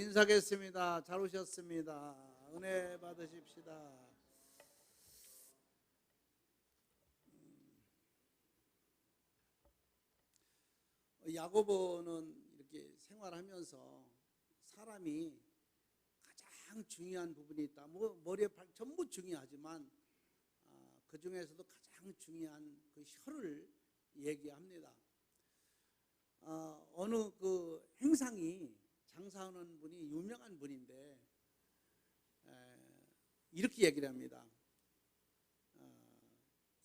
인사하겠습니다. 잘 오셨습니다. 은혜 받으십시다. 야고보는 이렇게 생활하면서 사람이 가장 중요한 부분이 있다. 머리에 전부 중요하지만 그 중에서도 가장 중요한 그 혀를 얘기합니다. 어느 그 행상이 장사하는 분이 유명한 분인데 이렇게 얘기를 합니다.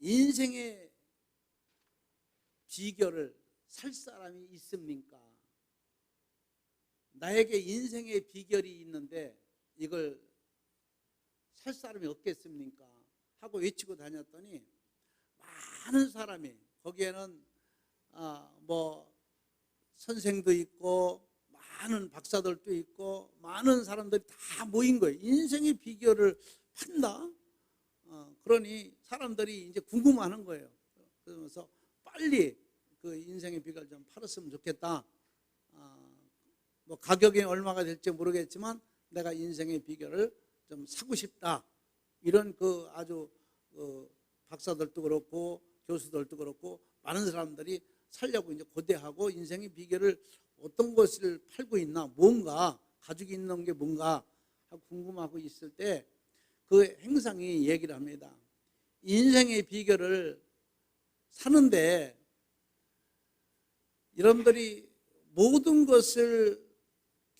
인생의 비결을 살 사람이 있습니까? 나에게 인생의 비결이 있는데 이걸 살 사람이 없겠습니까? 하고 외치고 다녔더니 많은 사람이, 거기에는 선생도 있고 많은 박사들도 있고 많은 사람들이 다 모인 거예요. 인생의 비결을 판다? 그러니 사람들이 이제 궁금해하는 거예요. 그러면서 빨리 그 인생의 비결을 좀 팔았으면 좋겠다. 가격이 얼마가 될지 모르겠지만 내가 인생의 비결을 좀 사고 싶다. 이런 그 아주 박사들도 그렇고 교수들도 그렇고 많은 사람들이 살려고 이제 고대하고 인생의 비결을 어떤 것을 팔고 있나, 뭔가 가지고 있는 게 뭔가 하고 궁금하고 있을 때 그 행상이 얘기를 합니다. 인생의 비결을 사는데 여러분들이 모든 것을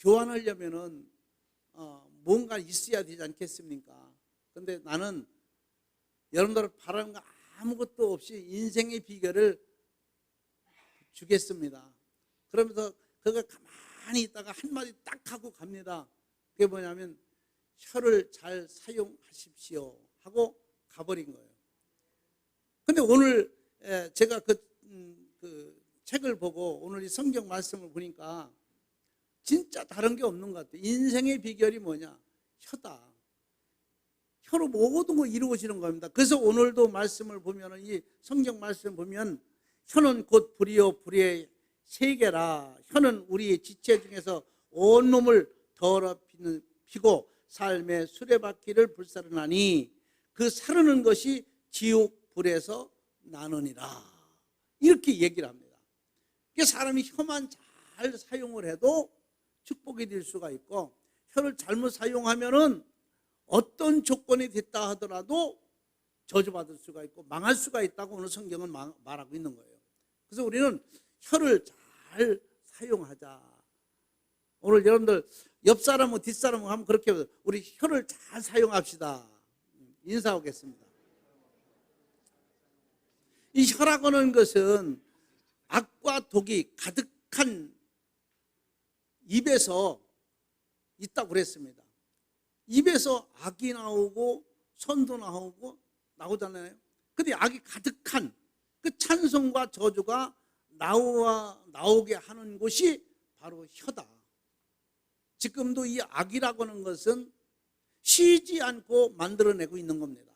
교환하려면은 뭔가 있어야 되지 않겠습니까? 근데 나는 여러분들 바라는 거 아무것도 없이 인생의 비결을 주겠습니다. 그러면서 그가 가만히 있다가 한마디 딱 하고 갑니다. 그게 뭐냐면 혀를 잘 사용하십시오 하고 가버린 거예요. 근데 오늘 제가 그 책을 보고 오늘 이 성경 말씀을 보니까 진짜 다른 게 없는 것 같아요. 인생의 비결이 뭐냐? 혀다. 혀로 모든 거 이루어지는 겁니다. 그래서 오늘도 말씀을 보면, 이 성경 말씀을 보면 혀는 곧 불이요 불의 세계라. 혀는 우리의 지체 중에서 온몸을 더럽히고 삶의 수레바퀴를 불사르나니 그 사르는 것이 지옥 불에서 나느니라. 이렇게 얘기를 합니다. 사람이 혀만 잘 사용을 해도 축복이 될 수가 있고, 혀를 잘못 사용하면은 어떤 조건이 됐다 하더라도 저주받을 수가 있고 망할 수가 있다고 오늘 성경은 말하고 있는 거예요. 그래서 우리는 혀를 잘 사용하자. 오늘 여러분들 옆 사람하고 뒷 사람하고 하면 그렇게 우리 혀를 잘 사용합시다. 인사하겠습니다. 이 혀라고 하는 것은 악과 독이 가득한 입에서 있다고 그랬습니다. 입에서 악이 나오고 선도 나오잖아요. 근데 악이 가득한 그 찬송과 저주가 나오게 하는 곳이 바로 혀다. 지금도 이 악이라고 하는 것은 쉬지 않고 만들어내고 있는 겁니다.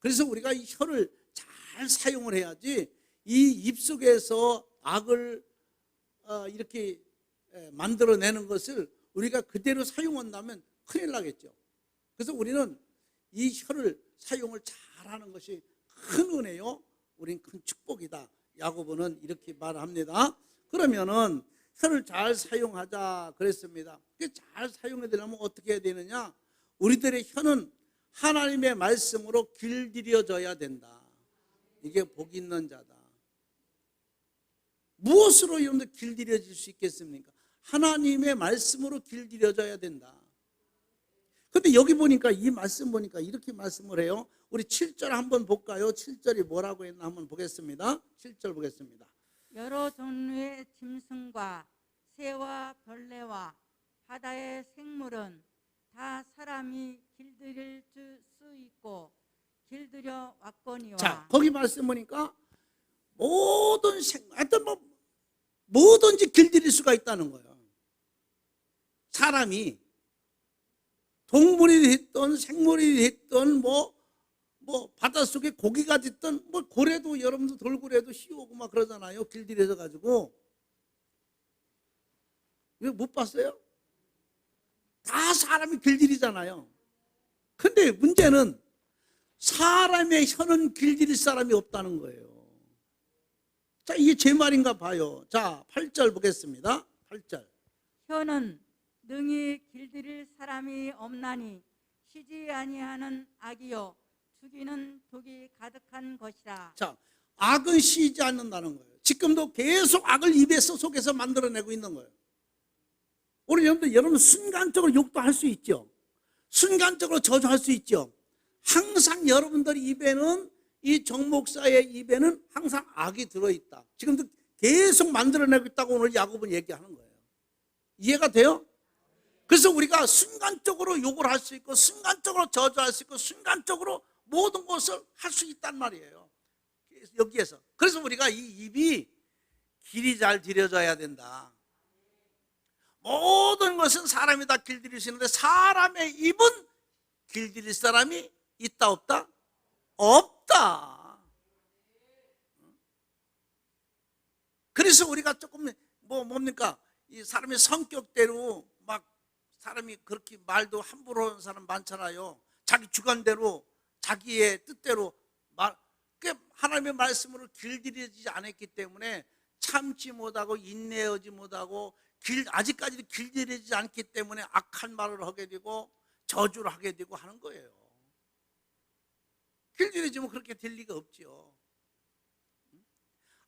그래서 우리가 이 혀를 잘 사용을 해야지 이 입속에서 악을 이렇게 만들어내는 것을 우리가 그대로 사용한다면 큰일 나겠죠. 그래서 우리는 이 혀를 사용을 잘하는 것이 큰 은혜요, 우린 큰 축복이다. 야고보는 이렇게 말합니다. 그러면은 혀를 잘 사용하자 그랬습니다. 잘 사용해야 되려면 어떻게 해야 되느냐? 우리들의 혀는 하나님의 말씀으로 길들여져야 된다. 이게 복 있는 자다. 무엇으로 여러분들 길들여질 수 있겠습니까? 하나님의 말씀으로 길들여져야 된다. 근데 여기 보니까, 이 말씀 보니까 이렇게 말씀을 해요. 우리 7절 한번 볼까요? 7절이 뭐라고 했나 한번 보겠습니다. 7절 보겠습니다. 여러 종류의 짐승과 새와 벌레와 바다의 생물은 다 사람이 길들일 수 있고 길들여 왔거니와. 자, 거기 말씀 보니까 모든 하여튼 뭐든지 길들일 수가 있다는 거예요. 사람이 동물이 됐든 생물이 됐든 바닷속에 고기가 됐든 고래도, 여러분도 돌고래도 씌우고 막 그러잖아요. 길들여져 가지고. 이거 못 봤어요? 사람이 길들이잖아요. 근데 문제는 사람의 혀는 길들일 사람이 없다는 거예요. 자, 이게 제 말인가 봐요. 자, 8절 보겠습니다. 8절. 혀는 능히 길들일 사람이 없나니 쉬지 아니하는 악이요 죽이는 독이 가득한 것이라. 자, 악은 쉬지 않는다는 거예요. 지금도 계속 악을 입에서 속에서 만들어내고 있는 거예요. 우리 여러분 순간적으로 욕도 할 수 있죠. 순간적으로 저주할 수 있죠. 항상 여러분들 입에는, 이 정 목사의 입에는 항상 악이 들어있다. 지금도 계속 만들어내고 있다고 오늘 야곱은 얘기하는 거예요. 이해가 돼요? 그래서 우리가 순간적으로 욕을 할 수 있고, 순간적으로 저주할 수 있고, 순간적으로 모든 것을 할 수 있단 말이에요. 여기에서. 그래서 우리가 이 입이 길이 잘 들여져야 된다. 모든 것은 사람이 다 길들일 수 있는데, 사람의 입은 길들일 사람이 있다 없다? 없다. 그래서 우리가 조금 뭡니까? 이 사람의 성격대로 막 사람이 그렇게 말도 함부로 하는 사람 많잖아요. 자기 주관대로, 자기의 뜻대로 말. 하나님의 말씀으로 길들여지지 않았기 때문에 참지 못하고 인내하지 못하고 아직까지도 길들여지지 않기 때문에 악한 말을 하게 되고 저주를 하게 되고 하는 거예요. 길들여지면 그렇게 될 리가 없죠.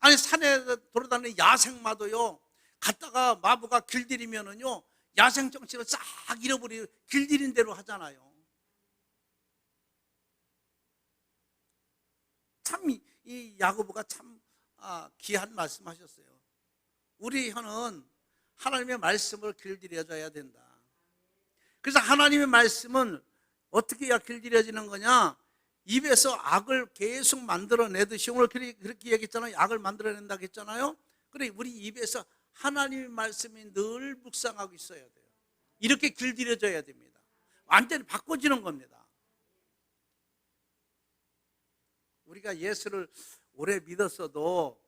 아니, 산에 돌아다니는 야생마도요, 갔다가 마부가 길들이면은요, 야생 정신을 싹 잃어버리고 길들인 대로 하잖아요. 참 이 야고보가 참 귀한 말씀하셨어요. 우리 혀는 하나님의 말씀을 길들여줘야 된다. 그래서 하나님의 말씀은 어떻게 해야 길들여지는 거냐? 입에서 악을 계속 만들어내듯이, 오늘 그렇게 얘기했잖아요. 악을 만들어낸다고 했잖아요. 그래, 우리 입에서 하나님의 말씀이 늘 묵상하고 있어야 돼요. 이렇게 길들여져야 됩니다. 완전히 바꿔지는 겁니다. 우리가 예수를 오래 믿었어도,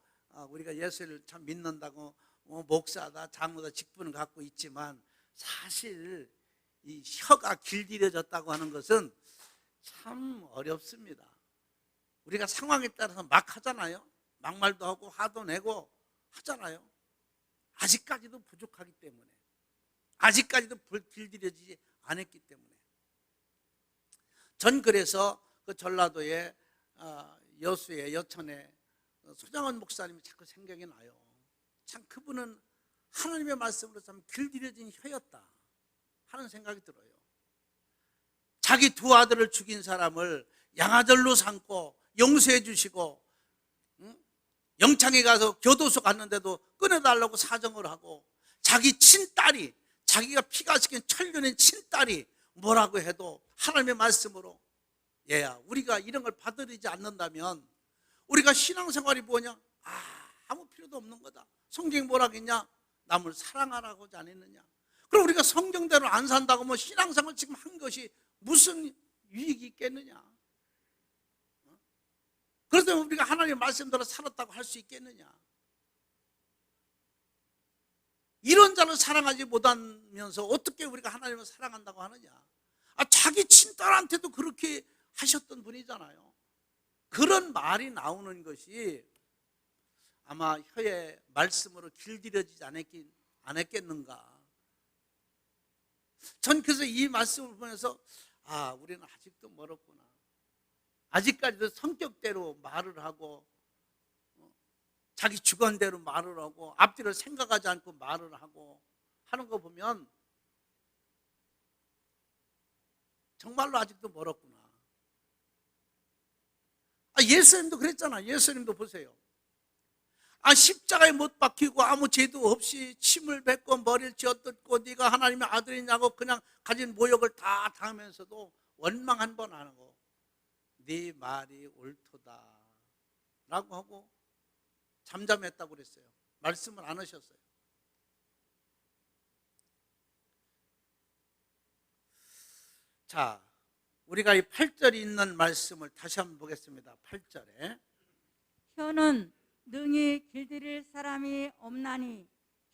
우리가 예수를 참 믿는다고 목사다 장로다 직분을 갖고 있지만, 사실 이 혀가 길들여졌다고 하는 것은 참 어렵습니다. 우리가 상황에 따라서 막 하잖아요. 막말도 하고 화도 내고 하잖아요. 아직까지도 부족하기 때문에, 아직까지도 길들여지지 않았기 때문에. 전 그래서 그 전라도에 여수의 여천에 소장원 목사님이 자꾸 생각이 나요. 참 그분은 하나님의 말씀으로 참 길들여진 혀였다 하는 생각이 들어요. 자기 두 아들을 죽인 사람을 양아들로 삼고 용서해 주시고, 영창에 가서 교도소 갔는데도 끊어달라고 사정을 하고, 자기 친딸이, 자기가 피가 시킨 천년의 친딸이 뭐라고 해도 하나님의 말씀으로, 얘야, 우리가 이런 걸 받아들이지 않는다면 우리가 신앙생활이 뭐냐? 아무 필요도 없는 거다. 성경이 뭐라고 했냐? 남을 사랑하라고 하지 않았느냐? 그럼 우리가 성경대로 안 산다고 뭐 신앙생활 지금 한 것이 무슨 유익이 있겠느냐? 그래서 우리가 하나님의 말씀대로 살았다고 할 수 있겠느냐? 이런 자를 사랑하지 못하면서 어떻게 우리가 하나님을 사랑한다고 하느냐? 자기 친딸한테도 그렇게 하셨던 분이잖아요. 그런 말이 나오는 것이 아마 혀의 말씀으로 길들여지지 않았겠는가. 전 그래서 이 말씀을 보면서 우리는 아직도 멀었구나. 아직까지도 성격대로 말을 하고, 자기 주관대로 말을 하고, 앞뒤를 생각하지 않고 말을 하고 하는 거 보면 정말로 아직도 멀었구나. 예수님도 그랬잖아. 예수님도 보세요. 십자가에 못 박히고 아무 죄도 없이 침을 뱉고 머리를 쥐어뜯고 네가 하나님의 아들이냐고 그냥 가진 모욕을 다 당하면서도 원망 한 번 안 하고 네 말이 옳도다 라고 하고 잠잠했다고 그랬어요. 말씀을 안 하셨어요. 자, 우리가 이 8절에 있는 말씀을 다시 한번 보겠습니다. 8절에 혀는 능히 길들일 사람이 없나니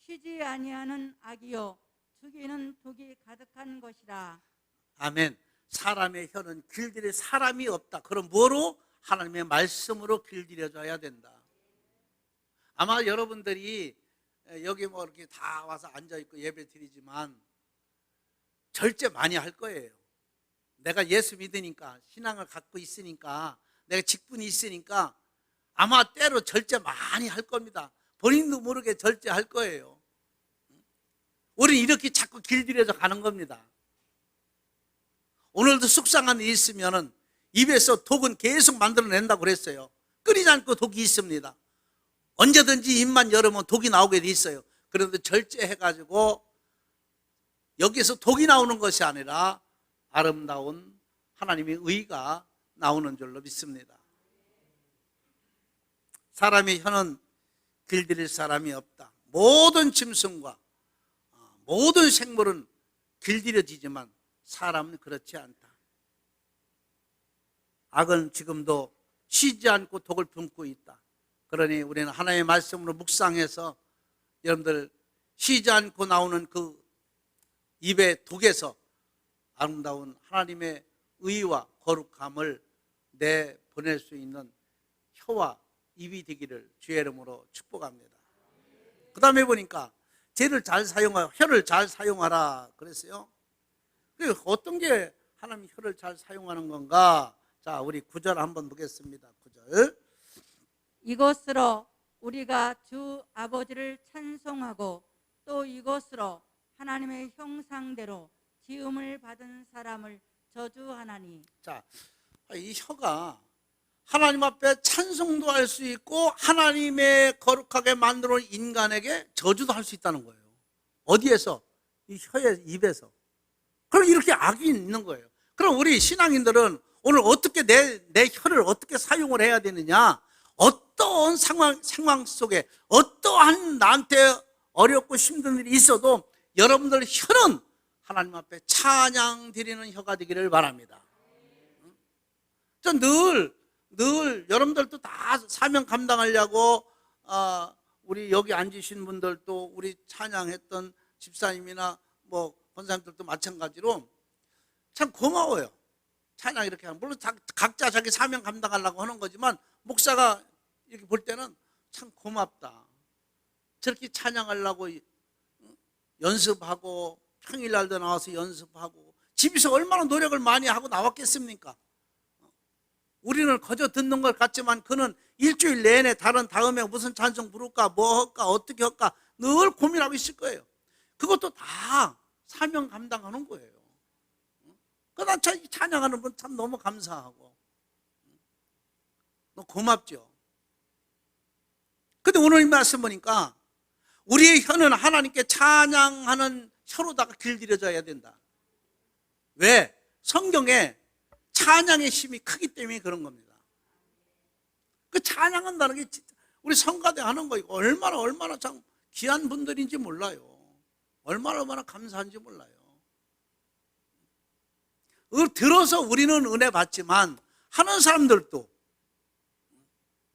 쉬지 아니하는 악이요 죽이는 독이 가득한 것이라. 아멘. 사람의 혀는 길들일 사람이 없다. 그럼 뭐로? 하나님의 말씀으로 길들여져야 된다. 아마 여러분들이 여기 뭐 이렇게 다 와서 앉아있고 예배 드리지만 절제 많이 할 거예요. 내가 예수 믿으니까, 신앙을 갖고 있으니까, 내가 직분이 있으니까 아마 때로 절제 많이 할 겁니다. 본인도 모르게 절제할 거예요. 우리는 이렇게 자꾸 길들여져 가는 겁니다. 오늘도 속상한 일이 있으면 입에서 독은 계속 만들어낸다고 그랬어요. 끊이지 않고 독이 있습니다. 언제든지 입만 열으면 독이 나오게 돼 있어요. 그런데 절제해가지고 여기에서 독이 나오는 것이 아니라 아름다운 하나님의 의가 나오는 줄로 믿습니다. 사람의 혀는 길들일 사람이 없다. 모든 짐승과 모든 생물은 길들여지지만 사람은 그렇지 않다. 악은 지금도 쉬지 않고 독을 품고 있다. 그러니 우리는 하나님의 말씀으로 묵상해서 여러분들 쉬지 않고 나오는 그 입의 독에서 아름다운 하나님의 의와 거룩함을 내보낼 수 있는 혀와 입이 되기를 주의 이름으로 축복합니다. 그 다음에 보니까 혀를 잘 사용하라 그랬어요. 어떤 게 하나님 혀를 잘 사용하는 건가? 자, 우리 9절 한번 보겠습니다. 9절. 이것으로 우리가 주 아버지를 찬송하고 또 이것으로 하나님의 형상대로 지음을 받은 사람을 저주하나니. 자, 이 혀가 하나님 앞에 찬송도 할 수 있고 하나님의 거룩하게 만들어 놓은 인간에게 저주도 할 수 있다는 거예요. 어디에서? 이 혀의 입에서. 그럼 이렇게 악이 있는 거예요. 그럼 우리 신앙인들은 오늘 어떻게 내 혀를 어떻게 사용을 해야 되느냐? 어떠한 상황 속에 어떠한 나한테 어렵고 힘든 일이 있어도 여러분들 혀는 하나님 앞에 찬양 드리는 혀가 되기를 바랍니다. 전 늘 여러분들도 다 사명 감당하려고 우리 여기 앉으신 분들도 우리 찬양했던 집사님이나 뭐 권사님들도 마찬가지로 참 고마워요. 찬양 이렇게 하면 물론 각자 자기 사명 감당하려고 하는 거지만 목사가 이렇게 볼 때는 참 고맙다. 저렇게 찬양하려고 연습하고 평일날도 나와서 연습하고 집에서 얼마나 노력을 많이 하고 나왔겠습니까? 우리는 거저 듣는 것 같지만 그는 일주일 내내 다음에 무슨 찬송 부를까 뭐 할까 어떻게 할까 늘 고민하고 있을 거예요. 그것도 다 사명 감당하는 거예요. 그러나 찬양하는 분 참 너무 감사하고 너무 고맙죠. 근데 오늘 이 말씀 보니까 우리의 혀는 하나님께 찬양하는 혀로다가 길들여져야 된다. 왜? 성경에 찬양의 힘이 크기 때문에 그런 겁니다. 그 찬양한다는 게 우리 성가대 하는 거 이거 얼마나 참 귀한 분들인지 몰라요. 얼마나 감사한지 몰라요. 들어서 우리는 은혜 받지만 하는 사람들도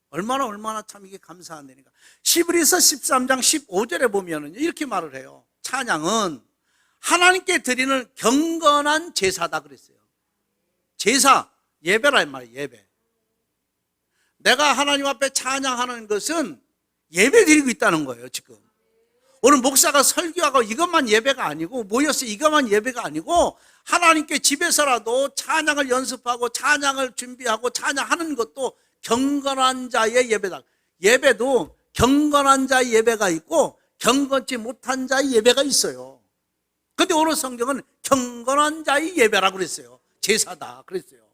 얼마나 참 이게 감사한 일인가. 히브리서 13장 15절에 보면은 이렇게 말을 해요. 찬양은 하나님께 드리는 경건한 제사다 그랬어요. 제사, 예배란 말이에요. 예배. 내가 하나님 앞에 찬양하는 것은 예배 드리고 있다는 거예요. 지금 오늘 목사가 설교하고 이것만 예배가 아니고 모여서 이것만 예배가 아니고 하나님께 집에서라도 찬양을 연습하고 찬양을 준비하고 찬양하는 것도 경건한 자의 예배다. 예배도 경건한 자의 예배가 있고 경건치 못한 자의 예배가 있어요. 그런데 오늘 성경은 경건한 자의 예배라고 그랬어요. 제사다 그랬어요.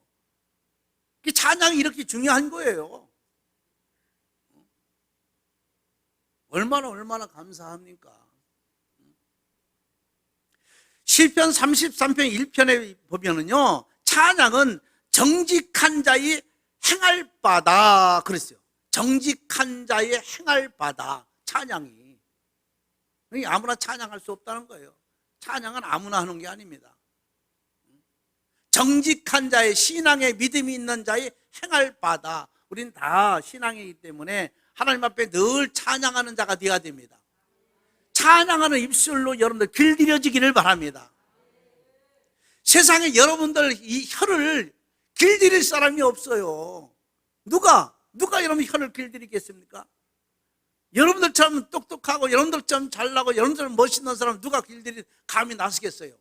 찬양이 이렇게 중요한 거예요. 얼마나 감사합니까? 시편 33편 1편에 보면은요, 찬양은 정직한 자의 행할 바다 그랬어요. 정직한 자의 행할 바다. 찬양이 아무나 찬양할 수 없다는 거예요. 찬양은 아무나 하는 게 아닙니다. 정직한 자의 신앙의 믿음이 있는 자의 행할 바다. 우린 다 신앙이기 때문에 하나님 앞에 늘 찬양하는 자가 되어야 됩니다. 찬양하는 입술로 여러분들 길들여지기를 바랍니다. 세상에 여러분들 이 혀를 길들일 사람이 없어요. 누가 여러분 혀를 길들이겠습니까? 여러분들처럼 똑똑하고 여러분들처럼 잘나고 여러분들처럼 멋있는 사람 누가 길들이 감이 나서겠어요?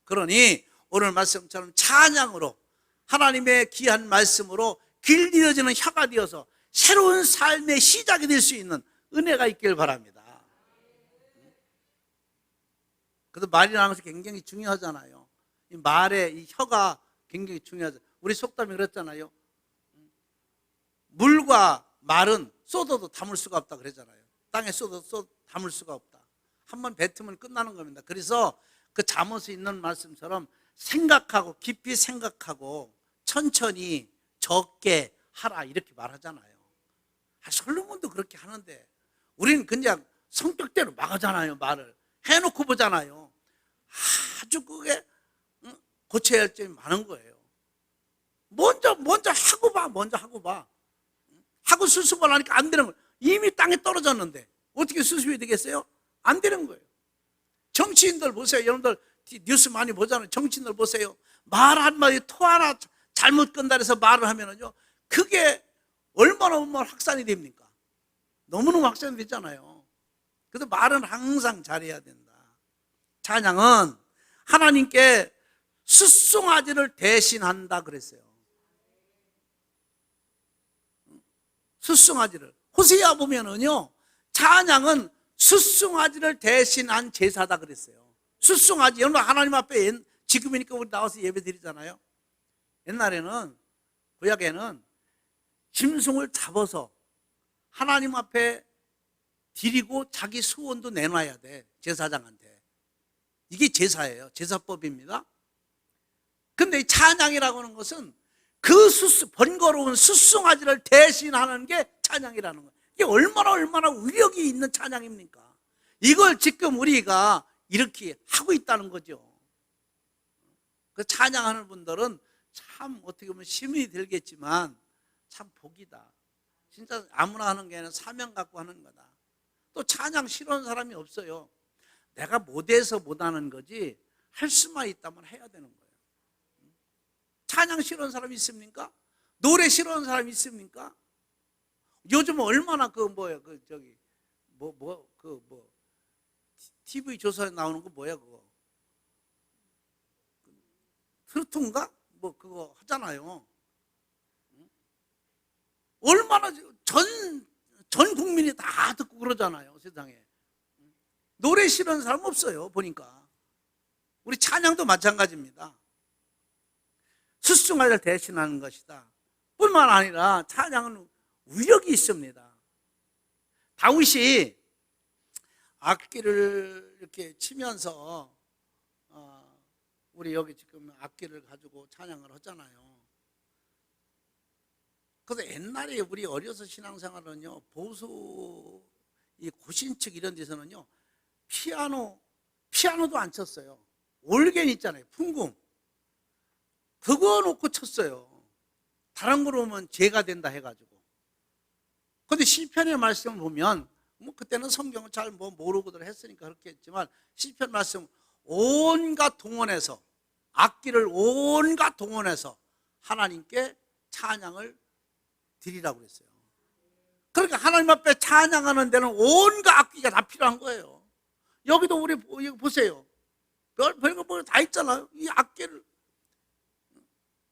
그러니 오늘 말씀처럼 찬양으로 하나님의 귀한 말씀으로 길들여지는 혀가 되어서 새로운 삶의 시작이 될 수 있는 은혜가 있길 바랍니다. 그래서 말이라는 것이 굉장히 중요하잖아요. 이 말의 이 혀가 굉장히 중요하죠. 우리 속담이 그랬잖아요. 물과 말은 쏟아도 담을 수가 없다 그러잖아요. 땅에 쏟아도 담을 수가 없다. 한번 뱉으면 끝나는 겁니다. 그래서 그 잠언에 있는 말씀처럼 생각하고 깊이 생각하고 천천히 적게 하라 이렇게 말하잖아요. 솔로몬도 그렇게 하는데 우리는 그냥 성격대로 막 하잖아요. 말을 해놓고 보잖아요. 아주 그게 고쳐야 할 점이 많은 거예요. 먼저 하고 봐. 하고 수습을 하니까 안 되는 거예요. 이미 땅에 떨어졌는데 어떻게 수습이 되겠어요? 안 되는 거예요. 정치인들 보세요. 여러분들 뉴스 많이 보잖아요. 정치인들 보세요. 말 한마디 토 하나 잘못 건다 해서 말을 하면은요, 그게 얼마나 확산이 됩니까? 너무너무 확산이 되잖아요. 그래서 말은 항상 잘해야 된다. 찬양은 하나님께 숫송아지를 대신한다 그랬어요. 숫송아지를. 호세아 보면은요, 찬양은 숫송아지를 대신한 제사다 그랬어요. 숫송아지, 여러분 하나님 앞에 지금이니까 우리 나와서 예배 드리잖아요. 옛날에는 구약에는 짐승을 잡아서 하나님 앞에 드리고 자기 소원도 내놔야 돼. 제사장한테. 이게 제사예요. 제사법입니다. 근데 이 찬양이라고 하는 것은 그 번거로운 숫송아지를 대신하는 게 찬양이라는 거예요. 이게 얼마나 위력이 있는 찬양입니까? 이걸 지금 우리가 이렇게 하고 있다는 거죠. 그 찬양하는 분들은 참 어떻게 보면 힘이 들겠지만 참 복이다. 진짜 아무나 하는 게 아니라 사명 갖고 하는 거다. 또 찬양 싫어하는 사람이 없어요. 내가 못해서 못하는 거지 할 수만 있다면 해야 되는 거예요. 찬양 싫어하는 사람이 있습니까? 노래 싫어하는 사람이 있습니까? 요즘 얼마나 TV 조사에 나오는 거 뭐야 그거? 트로트인가? 그거 하잖아요. 얼마나 전 국민이 다 듣고 그러잖아요, 세상에. 노래 싫어하는 사람 없어요, 보니까. 우리 찬양도 마찬가지입니다. 숫송아지를 대신하는 것이다. 뿐만 아니라 찬양은 위력이 있습니다. 다윗이 악기를 이렇게 치면서 우리 여기 지금 악기를 가지고 찬양을 하잖아요. 그래서 옛날에 우리 어려서 신앙생활은요, 보수 이 고신측 이런 데서는요, 피아노도 안 쳤어요. 올겐 있잖아요, 풍금. 그거 놓고 쳤어요. 다른 거로 오면 죄가 된다 해가지고. 근데 시편의 말씀을 보면, 그때는 성경을 잘 모르고들 했으니까 그렇게 했지만, 시편 말씀 온갖 동원해서, 악기를 온갖 동원해서 하나님께 찬양을 드리라고 그랬어요. 그러니까 하나님 앞에 찬양하는 데는 온갖 악기가 다 필요한 거예요. 여기도 우리 보세요. 별거 다 있잖아요. 이 악기를.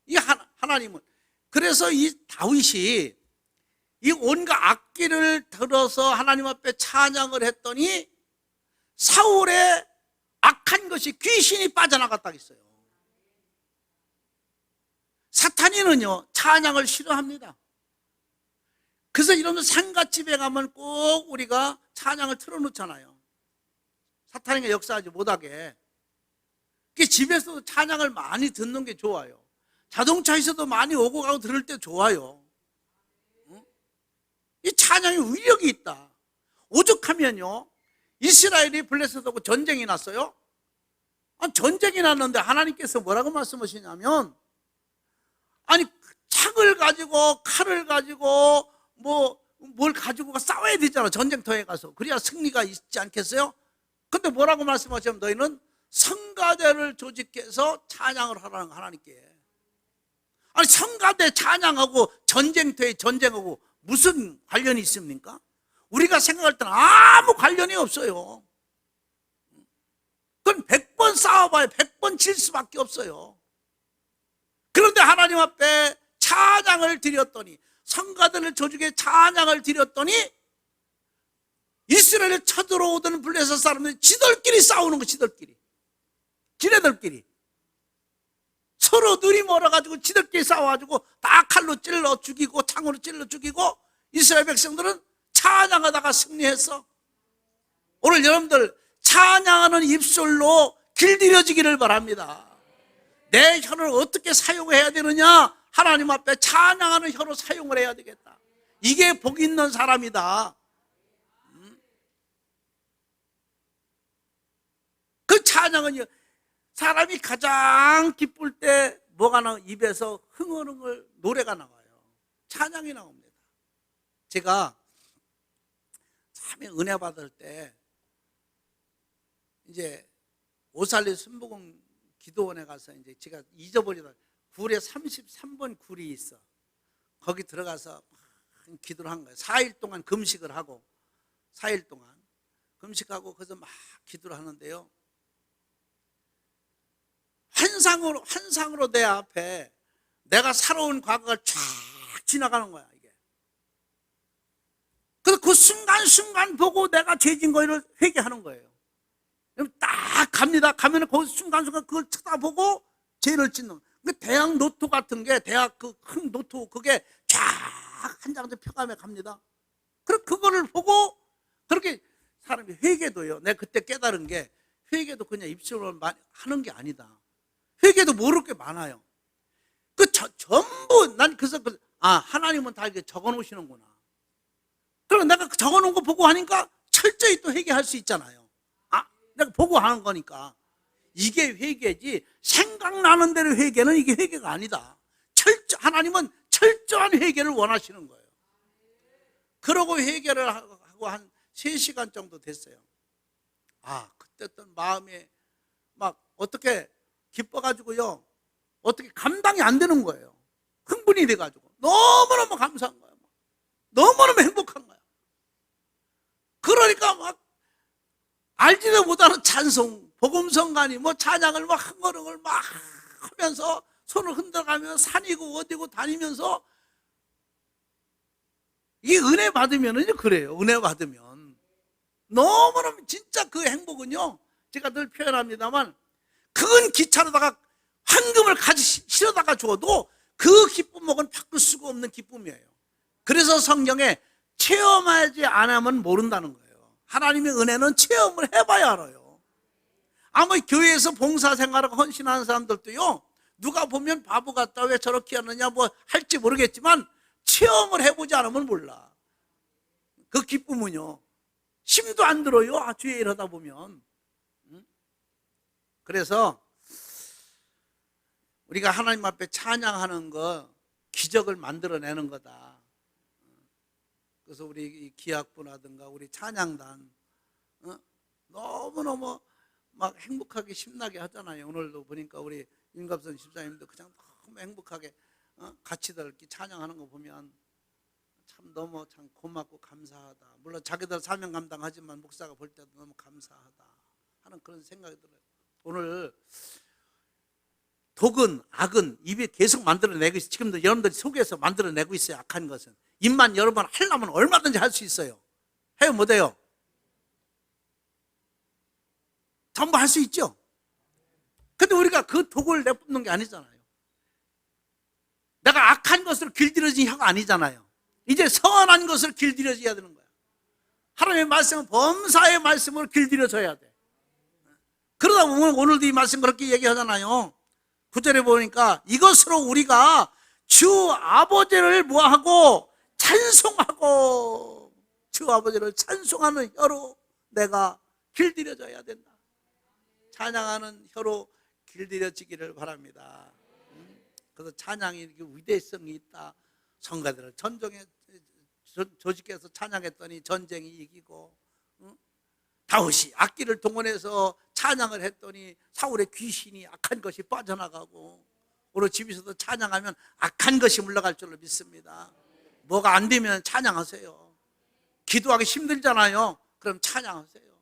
이 하나님은. 그래서 이 다윗이 이 온갖 악기를 들어서 하나님 앞에 찬양을 했더니 사울의 악한 것이 귀신이 빠져나갔다 했어요. 사탄이는요, 찬양을 싫어합니다. 그래서 이런 상갓집에 가면 꼭 우리가 찬양을 틀어놓잖아요. 사탄이가 역사하지 못하게. 집에서도 찬양을 많이 듣는 게 좋아요. 자동차에서도 많이 오고 가고 들을 때 좋아요. 이 찬양이 위력이 있다. 오죽하면요, 이스라엘이 블레셋하고 전쟁이 났어요. 전쟁이 났는데 하나님께서 뭐라고 말씀하시냐면, 창을 가지고 칼을 가지고 뭘 가지고 싸워야 되잖아. 전쟁터에 가서. 그래야 승리가 있지 않겠어요? 근데 뭐라고 말씀하시면 너희는 성가대를 조직해서 찬양을 하라는 거, 하나님께. 아니, 성가대 찬양하고 전쟁터에 전쟁하고 무슨 관련이 있습니까? 우리가 생각할 때는 아무 관련이 없어요. 그건 100번 싸워봐야 100번 질 수밖에 없어요. 그런데 하나님 앞에 찬양을 드렸더니, 성가대를 조직해 찬양을 드렸더니 이스라엘에 쳐들어오던 블레셋 사람들이 지들끼리 싸우는 거, 지들끼리. 지네들끼리. 서로 눈이 멀어가지고 지들끼리 싸워가지고 다 칼로 찔러 죽이고 창으로 찔러 죽이고 이스라엘 백성들은 찬양하다가 승리했어. 오늘 여러분들 찬양하는 입술로 길들여지기를 바랍니다. 내 혀를 어떻게 사용해야 되느냐? 하나님 앞에 찬양하는 혀로 사용을 해야 되겠다. 이게 복 있는 사람이다. 그 찬양은 사람이 가장 기쁠 때 뭐가 나와? 입에서 흥얼흥얼 노래가 나와요. 찬양이 나옵니다. 제가 참 은혜 받을 때 이제 오살리 순복음 기도원에 가서 이제 제가 잊어버리다 굴에 33번 굴이 있어. 거기 들어가서 기도를 한 거예요. 4일 동안 금식을 하고 4일 동안 금식하고 거기서 막 기도를 하는데요. 환상으로 내 앞에 내가 살아온 과거가 쫙 지나가는 거야, 이게. 그래서 그 순간순간 보고 내가 죄진 거를 회개하는 거예요. 딱 갑니다. 가면 그 순간순간 그걸 쳐다보고 죄를 짓는. 그 대학 노트 같은 게, 대학 그 큰 노트, 그게 쫙 한 장도 펴가며 갑니다. 그럼 그거를 보고 그렇게 사람이 회개도요. 내가 그때 깨달은 게 회개도 그냥 입술로 하는 게 아니다. 회개도 모를 게 많아요. 전부, 난 그래서, 하나님은 다 이렇게 적어 놓으시는구나. 그럼 내가 적어 놓은 거 보고 하니까 철저히 또 회개할 수 있잖아요. 내가 보고 하는 거니까. 이게 회개지, 생각나는 대로 회개는 이게 회개가 아니다. 하나님은 철저한 회개를 원하시는 거예요. 그러고 회개를 하고 한 3시간 정도 됐어요. 그때 또 마음에 막 어떻게 기뻐가지고요. 어떻게 감당이 안 되는 거예요. 흥분이 돼가지고. 너무너무 감사한 거예요. 너무너무 행복한 거예요. 그러니까 막 알지도 못하는 찬송, 복음성가니 뭐 찬양을 막 흥얼흥얼 막 하면서 손을 흔들어가면서 산이고 어디고 다니면서 이 은혜 받으면은요, 그래요. 은혜 받으면. 너무너무 진짜 그 행복은요, 제가 늘 표현합니다만, 큰 기차로다가 황금을 실어다가 주어도 그 기쁨은 바꿀 수가 없는 기쁨이에요. 그래서 성경에 체험하지 않으면 모른다는 거예요. 하나님의 은혜는 체험을 해봐야 알아요. 아무리 교회에서 봉사생활하고 헌신하는 사람들도요, 누가 보면 바보 같다, 왜 저렇게 하느냐 뭐 할지 모르겠지만 체험을 해보지 않으면 몰라. 그 기쁨은요, 힘도 안 들어요. 주의 일 하다 보면. 그래서 우리가 하나님 앞에 찬양하는 거 기적을 만들어내는 거다. 그래서 우리 기악부라든가 우리 찬양단 너무너무 막 행복하게 신나게 하잖아요. 오늘도 보니까 우리 윤갑선 집사님도 그냥 너무 행복하게 같이들 이렇게 찬양하는 거 보면 참 너무 참 고맙고 감사하다. 물론 자기들 사명 감당하지만 목사가 볼 때도 너무 감사하다 하는 그런 생각이 들어요. 오늘 독은 악은 입에 계속 만들어내고 있어요. 지금도 여러분들이 속에서 만들어내고 있어요. 악한 것은 입만 여러분 하려면 얼마든지 할 수 있어요. 해요 못해요? 전부 할 수 있죠. 근데 우리가 그 독을 내뿜는 게 아니잖아요. 내가 악한 것으로 길들여진 혀가 아니잖아요. 이제 선한 것을 길들여져야 되는 거야. 하나님의 말씀은 범사의 말씀으로 길들여져야 돼. 그러다 보면 오늘도 이 말씀 그렇게 얘기하잖아요. 9절에 보니까 이것으로 우리가 주 아버지를 뭐하고 찬송하고, 주 아버지를 찬송하는 혀로 내가 길들여져야 된다. 찬양하는 혀로 길들여지기를 바랍니다. 그래서 찬양이 이렇게 위대성이 있다. 성가대를 조직해서 찬양했더니 전쟁이 이기고, 다윗이 악기를 동원해서 찬양을 했더니 사울의 귀신이 악한 것이 빠져나가고, 오늘 집에서도 찬양하면 악한 것이 물러갈 줄로 믿습니다. 뭐가 안 되면 찬양하세요. 기도하기 힘들잖아요. 그럼 찬양하세요.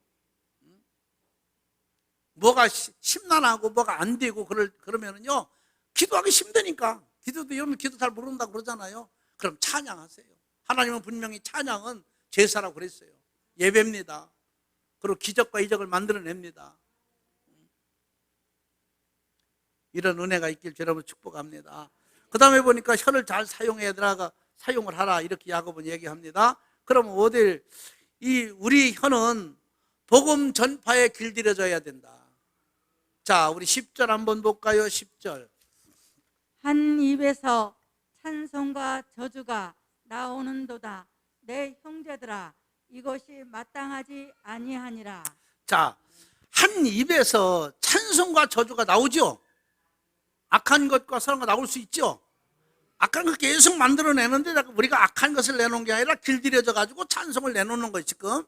뭐가 심란하고 뭐가 안 되고 그러면은요, 기도하기 힘드니까. 기도도 여러분 기도 잘 모른다고 그러잖아요. 그럼 찬양하세요. 하나님은 분명히 찬양은 제사라고 그랬어요. 예배입니다. 그리고 기적과 이적을 만들어냅니다. 이런 은혜가 있길 여러분 축복합니다. 그 다음에 보니까 혀를 잘 사용을 하라, 이렇게 야고보는 얘기합니다. 그러면 어딜 우리 혀는 복음 전파에 길들여져야 된다. 자, 우리 10절 한번 볼까요? 10절. 한 입에서 찬송과 저주가 나오는도다. 내 형제들아, 이것이 마땅하지 아니하니라. 자, 한 입에서 찬송과 저주가 나오죠. 악한 것과 선한 거 나올 수 있죠. 악한 거 계속 만들어내는데 우리가 악한 것을 내놓은 게 아니라 길들여져 가지고 찬송을 내놓는 거예요 지금.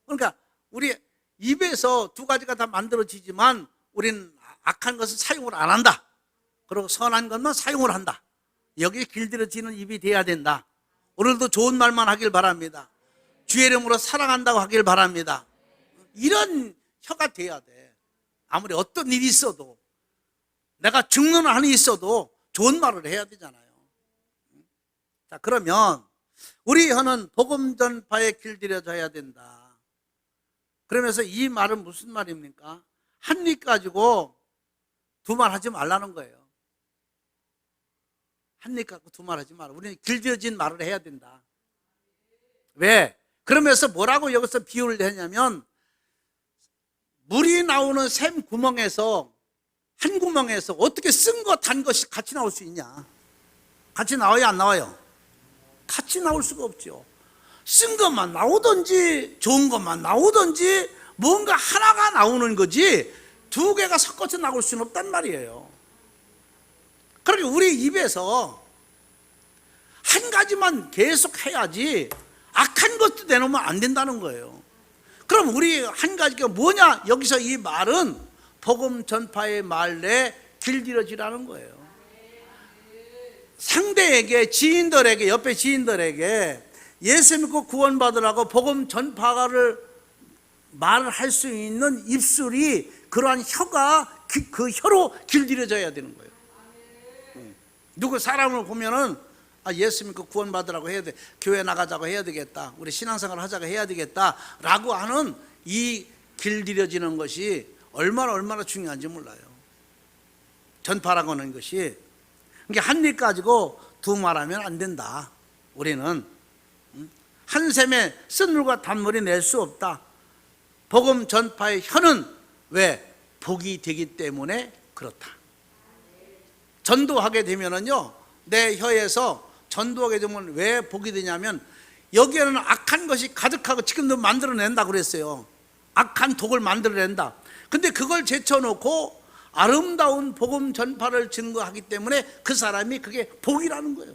그러니까 우리 입에서 두 가지가 다 만들어지지만 우리는 악한 것을 사용을 안 한다. 그리고 선한 것만 사용을 한다. 여기에 길들여지는 입이 돼야 된다. 오늘도 좋은 말만 하길 바랍니다. 주의 이름으로 사랑한다고 하길 바랍니다. 이런 혀가 돼야 돼. 아무리 어떤 일이 있어도, 내가 죽는 한이 있어도 좋은 말을 해야 되잖아요. 자, 그러면 우리 혀는 복음 전파에 길들여져야 된다. 그러면서 이 말은 무슨 말입니까? 한 입 가지고 두 말 하지 말라는 거예요. 한 입 갖고 두 말 하지 마라. 우리는 길들여진 말을 해야 된다. 왜? 그러면서 뭐라고 여기서 비유를 했냐면, 물이 나오는 샘 구멍에서, 한 구멍에서 어떻게 쓴 거 단 것이 같이 나올 수 있냐? 같이 나와요, 안 나와요? 같이 나올 수가 없죠. 쓴 것만 나오든지 좋은 것만 나오든지 뭔가 하나가 나오는 거지 두 개가 섞어서 나올 수는 없단 말이에요. 그러니까 우리 입에서 한 가지만 계속 해야지 악한 것도 내놓으면 안 된다는 거예요. 그럼 우리 한 가지가 뭐냐? 여기서 이 말은 복음 전파의 말 내 길들여지라는 거예요. 상대에게, 지인들에게, 옆에 지인들에게 예수 믿고 구원받으라고 복음 전파를 말을 할 수 있는 입술이, 그러한 혀가 그 혀로 길들여져야 되는 거예요. 누구 사람을 보면은 예수 믿고 구원받으라고 해야 돼, 교회 나가자고 해야 되겠다, 우리 신앙생활 하자고 해야 되겠다 라고 하는 이 길들여지는 것이 얼마나 중요한지 몰라요. 전파라고 하는 것이. 그러니까 한 입 가지고 두 말하면 안 된다. 우리는 한 샘에 쓴물과 단물이 낼 수 없다. 복음 전파의 혀는 왜? 복이 되기 때문에 그렇다. 전도하게 되면은요, 내 혀에서 전도하게 되면 왜 복이 되냐면, 여기에는 악한 것이 가득하고 지금도 만들어낸다고 그랬어요. 악한 독을 만들어낸다. 근데 그걸 제쳐놓고 아름다운 복음 전파를 증거하기 때문에 그 사람이 그게 복이라는 거예요.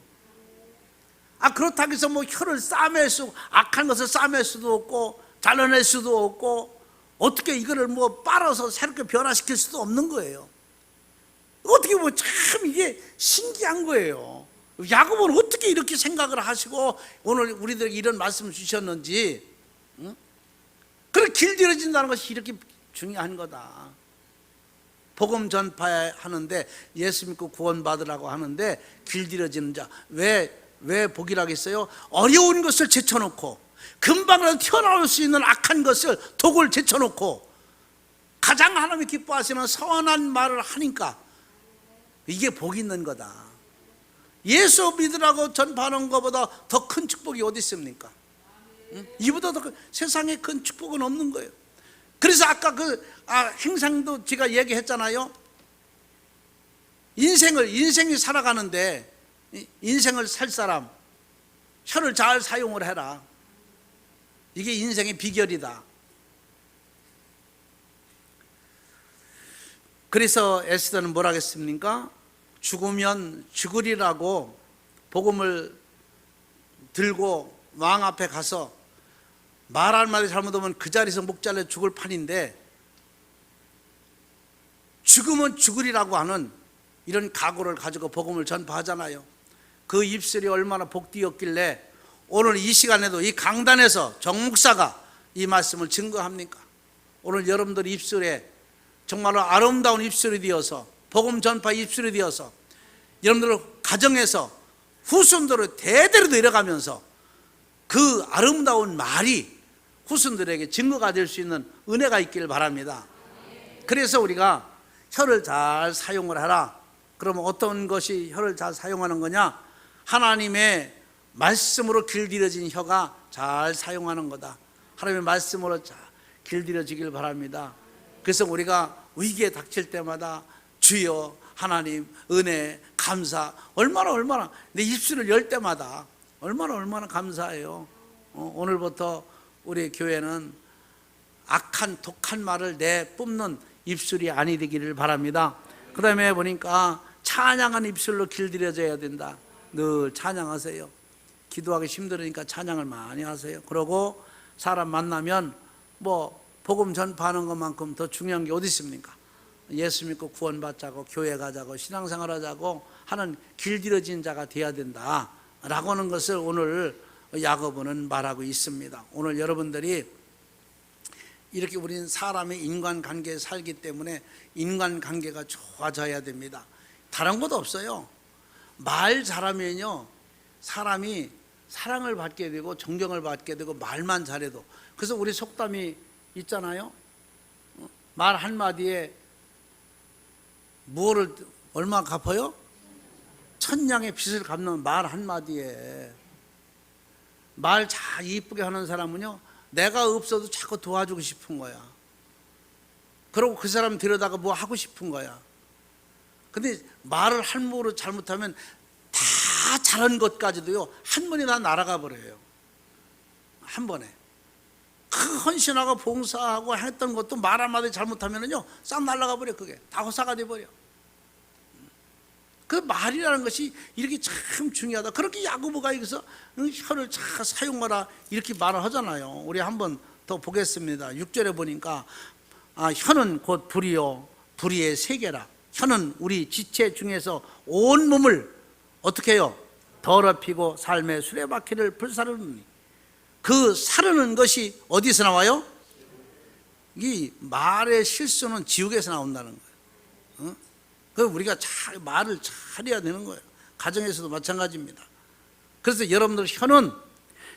그렇다고 해서 뭐 혀를 싸맬 수, 악한 것을 싸맬 수도 없고 잘라낼 수도 없고 어떻게 이거를 뭐 빨아서 새롭게 변화시킬 수도 없는 거예요. 어떻게 보면 참 이게 신기한 거예요. 야고보는 어떻게 이렇게 생각을 하시고 오늘 우리들에게 이런 말씀을 주셨는지. 그렇게 길들여진다는 것이 이렇게 중요한 거다. 복음 전파하는데, 예수 믿고 구원받으라고 하는데 길들여지는 자, 왜 복이라고 했어요? 어려운 것을 제쳐놓고 금방이라도 튀어나올 수 있는 악한 것을, 독을 제쳐놓고 가장 하나님이 기뻐하시는 선한 말을 하니까 이게 복이 있는 거다. 예수 믿으라고 전파하는 것보다 더 큰 축복이 어디 있습니까? 이보다 더 세상에 큰 축복은 없는 거예요. 그래서 아까 행상도 제가 얘기했잖아요. 인생이 살아가는데, 인생을 살 사람, 혀를 잘 사용을 해라. 이게 인생의 비결이다. 그래서 에스더는 뭐라 했습니까? 죽으면 죽으리라고 복음을 들고 왕 앞에 가서 말 한마디 잘못하면 그 자리에서 목 잘려 죽을 판인데 죽으면 죽으리라고 하는 이런 각오를 가지고 복음을 전파하잖아요. 그 입술이 얼마나 복되었길래 오늘 이 시간에도 이 강단에서 정 목사가 이 말씀을 증거합니까? 오늘 여러분들 입술에 정말로 아름다운 입술이 되어서 복음 전파 입술이 되어서 여러분들 가정에서 후손들을 대대로 내려가면서 그 아름다운 말이 후손들에게 증거가 될 수 있는 은혜가 있기를 바랍니다. 그래서 우리가 혀를 잘 사용을 하라. 그러면 어떤 것이 혀를 잘 사용하는 거냐? 하나님의 말씀으로 길들여진 혀가 잘 사용하는 거다. 하나님의 말씀으로 잘 길들여지길 바랍니다. 그래서 우리가 위기에 닥칠 때마다 주여 하나님 은혜 감사 얼마나 내 입술을 열 때마다 얼마나 감사해요. 오늘부터 우리 교회는 악한 독한 말을 내뿜는 입술이 아니 되기를 바랍니다. 그 다음에 보니까 찬양한 입술로 길들여져야 된다. 늘 찬양하세요. 기도하기 힘들으니까 찬양을 많이 하세요. 그러고 사람 만나면 뭐 복음 전파하는 것만큼 더 중요한 게 어디 있습니까? 예수 믿고 구원받자고 교회 가자고 신앙생활 하자고 하는 길들여진 자가 되어야 된다라고 하는 것을 오늘 야고보는 말하고 있습니다. 오늘 여러분들이 이렇게 우리는 사람의 인간관계에 살기 때문에 인간관계가 좋아져야 됩니다. 다른 것도 없어요. 말 잘하면요 사람이 사랑을 받게 되고 존경을 받게 되고 말만 잘해도. 그래서 우리 속담이 있잖아요. 말 한마디에 뭐를 얼마 갚아요? 천냥의 빚을 갚는 말 한마디에. 말 잘 이쁘게 하는 사람은요 내가 없어도 자꾸 도와주고 싶은 거야. 그러고 그 사람 데려다가 뭐 하고 싶은 거야. 근데 말을 함부로 잘못하면 다 잘한 것까지도요 한 번에 다 날아가 버려요. 한 번에. 그 헌신하고 봉사하고 했던 것도 말 한마디 잘못하면은요 싹 날아가 버려. 그게 다 허사가 돼 버려. 그 말이라는 것이 이렇게 참 중요하다. 그렇게 야고보가 여기서 혀를 잘 사용하라 이렇게 말을 하잖아요. 우리 한번 더 보겠습니다. 6절에 보니까 혀는 곧 불이요 불의의 세계라. 혀는 우리 지체 중에서 온 몸을 어떻게 해요? 더럽히고 삶의 수레바퀴를 불사르느니. 그 사르는 것이 어디서 나와요? 이 말의 실수는 지옥에서 나온다는 거예요. 그 우리가 말을 잘해야 되는 거예요. 가정에서도 마찬가지입니다. 그래서 여러분들 혀는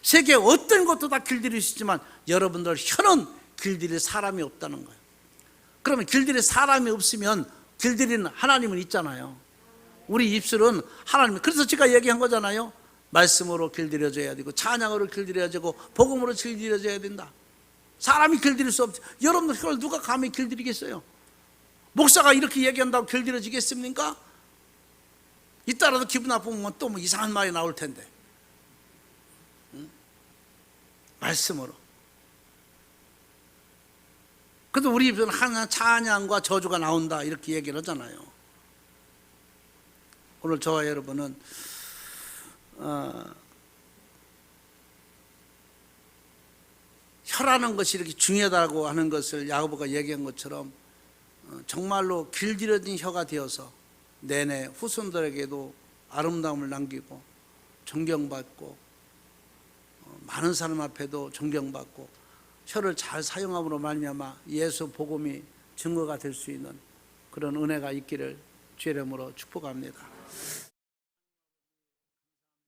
세계 어떤 것도 다 길들일 수 있지만 여러분들 혀는 길들일 사람이 없다는 거예요. 그러면 길들일 사람이 없으면 길들이는 하나님은 있잖아요. 우리 입술은 하나님. 그래서 제가 얘기한 거잖아요. 말씀으로 길들여져야 되고 찬양으로 길들여지고 복음으로 길들여져야 된다. 사람이 길들일 수 없죠. 여러분들 혀를 누가 감히 길들이겠어요? 목사가 이렇게 얘기한다고 길들여지겠습니까? 이따라도 기분 나쁘면 또 뭐 이상한 말이 나올 텐데. 말씀으로. 그래도 우리 입에는 항상 찬양과 저주가 나온다 이렇게 얘기를 하잖아요. 오늘 저와 여러분은 혀라는 것이 이렇게 중요하다고 하는 것을 야고보가 얘기한 것처럼 정말로 길들여진 혀가 되어서 내내 후손들에게도 아름다움을 남기고 존경받고 많은 사람 앞에도 존경받고 혀를 잘 사용함으로 말미암아 예수 복음이 증거가 될 수 있는 그런 은혜가 있기를 주의 이름으로 축복합니다.